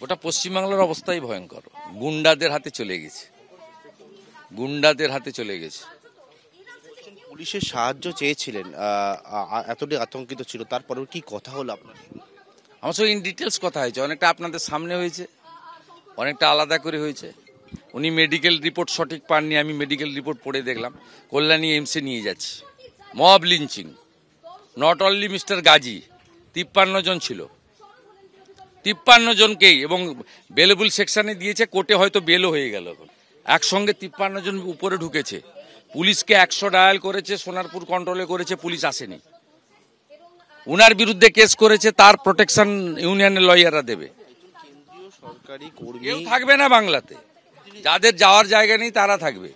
গোটা পশ্চিমবাংলার অবস্থাই ভয়ঙ্কর। গুন্ডাদের হাতে চলে গেছে, গুন্ডাদের হাতে চলে গেছে। পুলিশের সাহায্য চেয়েছিলেন, এতটাই আতঙ্কিত ছিল, তারপরেও কি কথা হলো আপনার? আমার সঙ্গে ইন ডিটেলস কথা হয়েছে, অনেকটা আপনাদের সামনে হয়েছে, অনেকটা আলাদা করে হয়েছে। উনি মেডিকেল রিপোর্ট সঠিক পাননি, আমি মেডিকেল রিপোর্ট পড়ে দেখলাম। কল্যাণী এইমসে নিয়ে যাচ্ছি। Mob lynching, not only mister Gazi, 53 জন ছিল, 53 জনকেই, এবং বেলেবল সেকশনে দিয়েছে, কোর্টে হয়তো বেলও হয়ে গেল। একসঙ্গে 53 জন উপরে ঢুকেছে। পুলিশকে 100 ডায়াল করেছে, সোনারপুর কন্ট্রোলে করেছে, পুলিশ আসেনি। উনার বিরুদ্ধে কেস করেছে, তার প্রোটেকশন ইউনিয়নের লয়াররা দেবে। সরকারি কর্মী কেউ থাকবে না বাংলাতে, যাদের যাওয়ার জায়গা নেই তারা থাকবে।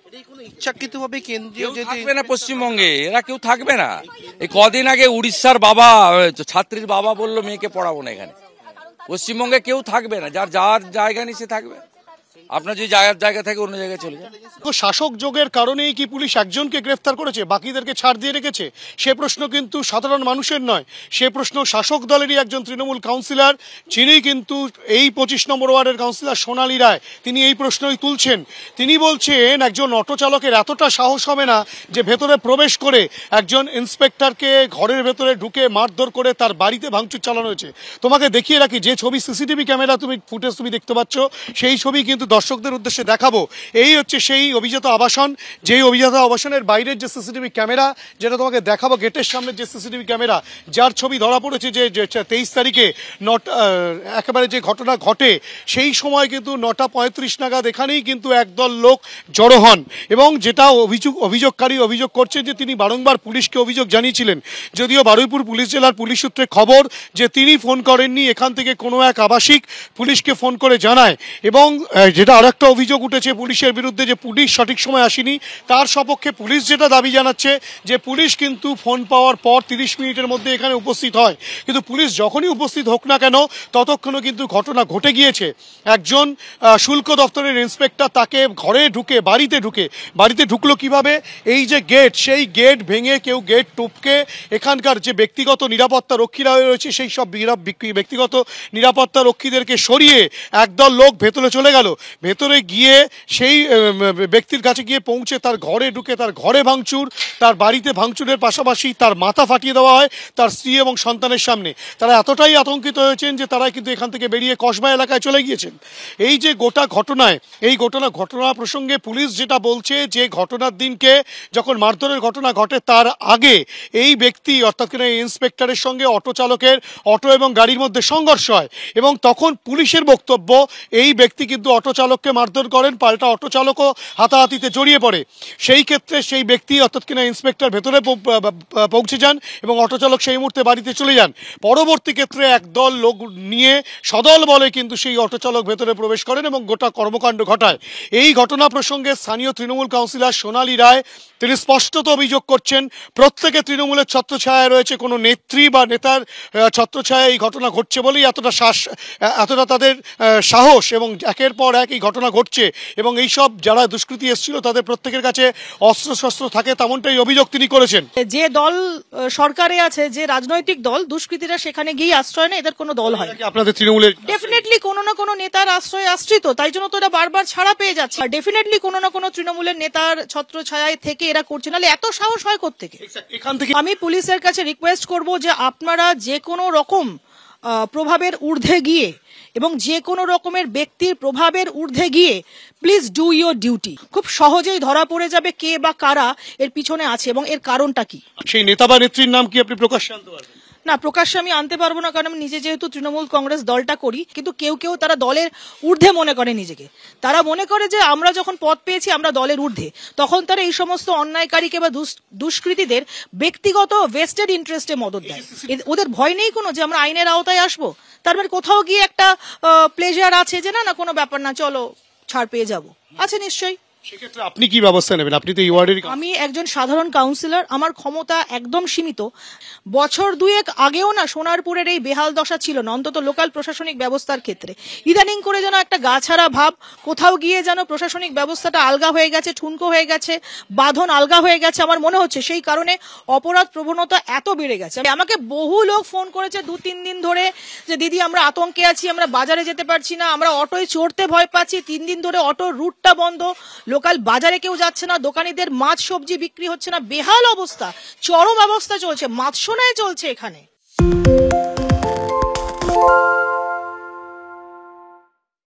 ইচ্ছাকৃতভাবে কেন্দ্রীয় থাকবে না পশ্চিমবঙ্গে, এরা কেউ থাকবে না। এই কদিন আগে উড়িষ্যার বাবা, ছাত্রীর বাবা বললো মেয়েকে পড়াবো না এখানে। পশ্চিমবঙ্গে কেউ থাকবে না, যার যাওয়ার জায়গা নেই সে থাকবে। আপনার যদি জায়গা থাকে অন্য জায়গায় চলে যান। শাসক যোগের কারণেই কি পুলিশ একজনকে গ্রেফতার করেছে, বাকিদেরকে ছাড় দিয়ে রেখেছে? সে প্রশ্ন কিন্তু সাধারণ মানুষের নয়, সে প্রশ্ন শাসক দলেরই একজন তৃণমূল কাউন্সিলর, যিনি কিন্তু এই 25 নম্বর ওয়ার্ডের কাউন্সিলর সোনালী রায়, তিনি এই প্রশ্নই তুলছেন। তিনি বলছেন একজন অটো চালকের এতটা সাহস হবে না যে ভেতরে প্রবেশ করে একজন ইন্সপেক্টরকে ঘরের ভেতরে ঢুকে মারধর করে তার বাড়িতে ভাঙচুর চালানো হয়েছে। তোমাকে দেখিয়ে রাখি, যে ছবি সিসিটিভি ক্যামেরা ফুটেজ তুমি দেখতে পাচ্ছ, সেই ছবি কিন্তু দর্শকদের উদ্দেশ্যে দেখাবো। এই হচ্ছে সেই অভিজাত আবাসন, যেই অভিজাত আবাসনের বাইরের যে সিসিটিভি ক্যামেরা, যেটা তোমাকে দেখাবো, গেটের সামনে যে সিসিটিভি ক্যামেরা, যার ছবি ধরা পড়েছে যে 23 তারিখে একেবারে যে ঘটনা ঘটে, সেই সময় কিন্তু 9:35 নাগাদ এখানেই কিন্তু একদল লোক জড়ো হন। এবং যেটা অভিযোগকারী অভিযোগ করছে যে তিনি বারংবার পুলিশকে অভিযোগ জানিয়েছিলেন, যদিও বারুইপুর পুলিশ জেলার পুলিশ সূত্রে খবর যে তিনি ফোন করেননি, এখান থেকে কোনো এক আবাসিক পুলিশকে ফোন করে জানায়। এবং যেটা আর একটা অভিযোগ উঠেছে পুলিশের বিরুদ্ধে, যে পুলিশ সঠিক সময় আসেনি, তার সপক্ষে পুলিশ যেটা দাবি জানাচ্ছে যে পুলিশ কিন্তু ফোন পাওয়ার পর 30 মিনিটের মধ্যে এখানে উপস্থিত হয়। কিন্তু পুলিশ যখনই উপস্থিত হোক না কেন, ততক্ষণও কিন্তু ঘটনা ঘটে গিয়েছে। একজন শুল্ক দপ্তরের ইন্সপেক্টর তাকে ঘরে ঢুকে, বাড়িতে ঢুকলো কিভাবে? এই যে গেট, সেই গেট ভেঙে কেউ গেট টপকে এখানকার যে ব্যক্তিগত নিরাপত্তা রক্ষীরা রয়েছে, সেই সব ব্যক্তিগত নিরাপত্তা রক্ষীদেরকে সরিয়ে একদল লোক ভেতরে চলে গেল। ভেতরে গিয়ে সেই ব্যক্তির কাছে গিয়ে পৌঁছে তার ঘরে ঢুকে তার ঘরে ভাঙচুর, তার বাড়িতে ভাঙচুরের পাশাপাশি তার মাথা ফাটিয়ে দেওয়া হয় তার স্ত্রী এবং সন্তানের সামনে। তারা এতটাই আতঙ্কিত হয়েছেন যে তারা কিন্তু এখান থেকে বেরিয়ে কসবা এলাকায় চলে গিয়েছেন। এই যে গোটা ঘটনায়, এই ঘটনা প্রসঙ্গে পুলিশ যেটা বলছে, যে ঘটনার দিনকে যখন মারধরের ঘটনা ঘটে তার আগে এই ব্যক্তি অর্থাৎ কিনা ইন্সপেক্টরের সঙ্গে অটো চালকের, অটো এবং গাড়ির মধ্যে সংঘর্ষ হয়, এবং তখন পুলিশের বক্তব্য এই ব্যক্তি কিন্তু অটো চালককে মারধর করেন, পাল্টা অটো চালকও হাতাহাতিতে জড়িয়ে পড়ে। সেই ক্ষেত্রে সেই ব্যক্তি অর্থাৎ কিনা ইন্সপেক্টর ভেতরে পৌঁছে যান এবং অটো চালক সেই মুহূর্তে বাড়িতে চলে যান। পরবর্তী ক্ষেত্রে একদল লোক নিয়ে সদল বলে কিন্তু সেই অটো চালক ভেতরে প্রবেশ করেন এবং গোটা কর্মকাণ্ড ঘটায়। এই ঘটনা প্রসঙ্গে স্থানীয় তৃণমূল কাউন্সিলর সোনালী রায় তিনি স্পষ্টত অভিযোগ করছেন, প্রত্যেকে তৃণমূলের ছত্রছায়ায় রয়েছে, কোনো নেত্রী বা নেতার ছত্রছায়ায় এই ঘটনা ঘটছে বলেই এতটা তাদের সাহস, এবং একের পর এক এই ঘটনা ঘটছে। এবং এইসব যারা দুষ্কৃতী এসেছিল তাদের প্রত্যেকের কাছে অস্ত্রশস্ত্র থাকে, তেমনটাই অভিযোগ তিনি করেছেন। যে দল সরকারে আছে, যে রাজনৈতিক দল, দুষ্কৃতীরা সেখানে গিয়ে আশ্রয় নেয়, এদের কোনো দল হয় আপনাদের তৃণমূলের ডেফিনেটলি কোনো না কোনো নেতার আশ্রয় আশ্রিত, তাই জন্য তো এরা বারবার ছাড়া পেয়ে যাচ্ছে। ডেফিনেটলি কোনো না কোনো তৃণমূলের নেতার ছত্রছায়ায় থেকে এরা করছে, নাহলে এত সাহস হয় কোত্থেকে? এখান থেকে আমি পুলিশের কাছে রিকোয়েস্ট করব যে আপনারা যে কোনো রকম প্রভাবের ঊর্ধ্বে গিয়ে এবং যে কোনো রকমের ব্যক্তির প্রভাবের ঊর্ধ্বে গিয়ে প্লিজ ডু ইউর ডিউটি। খুব সহজেই ধরা পড়ে যাবে কে বা কারা এর পিছনে আছে এবং এর কারণটা কি। সেই নেতা বা নেত্রীর নাম কি আপনি প্রকাশ্যে আনতে পারবেন? না, প্রকাশ্যে আমি আনতে পারবো না, কারণ আমি নিজে যেহেতু তৃণমূল কংগ্রেস দলটা করি। কিন্তু কেউ কেউ তারা দলের ঊর্ধ্বে মনে করে নিজেকে, তারা মনে করে যে আমরা যখন পদ পেয়েছি আমরা দলের ঊর্ধ্বে, তখন তারা এই সমস্ত অন্যায়কারীকে বা দুষ্কৃতীদের ব্যক্তিগত ভেস্টেড ইন্টারেস্টে মদত দেয়। ওদের ভয় নেই কোনো যে আমরা আইনের আওতায় আসবো। তার মানে কোথাও গিয়ে একটা প্লেজার আছে যে না কোনো ব্যাপার না, চলো ছাড় পেয়ে যাবো, আছে নিশ্চয়ই। সেক্ষেত্রে আপনি কি ব্যবস্থা নেবেন? আপনি তো এই ওয়ার্ডের আমি একজন সাধারণ কাউন্সিলর, আমার ক্ষমতা একদম সীমিত। বছর দুয়েক আগেও না সোনারপুরের এই বেহাল দশা ছিল না, অন্তত লোকাল প্রশাসনিক ব্যবস্থার ক্ষেত্রে। ইদানিং করে যেন একটা গাছাড়া ভাব, কোথাও গিয়ে যেন প্রশাসনিক ব্যবস্থাটা আলগা হয়ে গেছে, ঠুনকো হয়ে গেছে, বাঁধন আলগা হয়ে গেছে আমার মনে হচ্ছে। সেই কারণে অপরাধ প্রবণতা এত বেড়ে গেছে। আমাকে বহু লোক ফোন করেছে 2-3 দিন ধরে যে দিদি আমরা আতঙ্কে আছি, আমরা বাজারে যেতে পারছি না, আমরা অটোয় চড়তে ভয় পাচ্ছি, 3 দিন ধরে অটোর রুটটা বন্ধ, লোকাল বাজারে কেউ যাচ্ছে না, দোকানিদের মাছ সবজি বিক্রি হচ্ছে না, বেহাল অবস্থা, চরম অবস্থা চলছে, মাৎসনায় চলছে এখানে।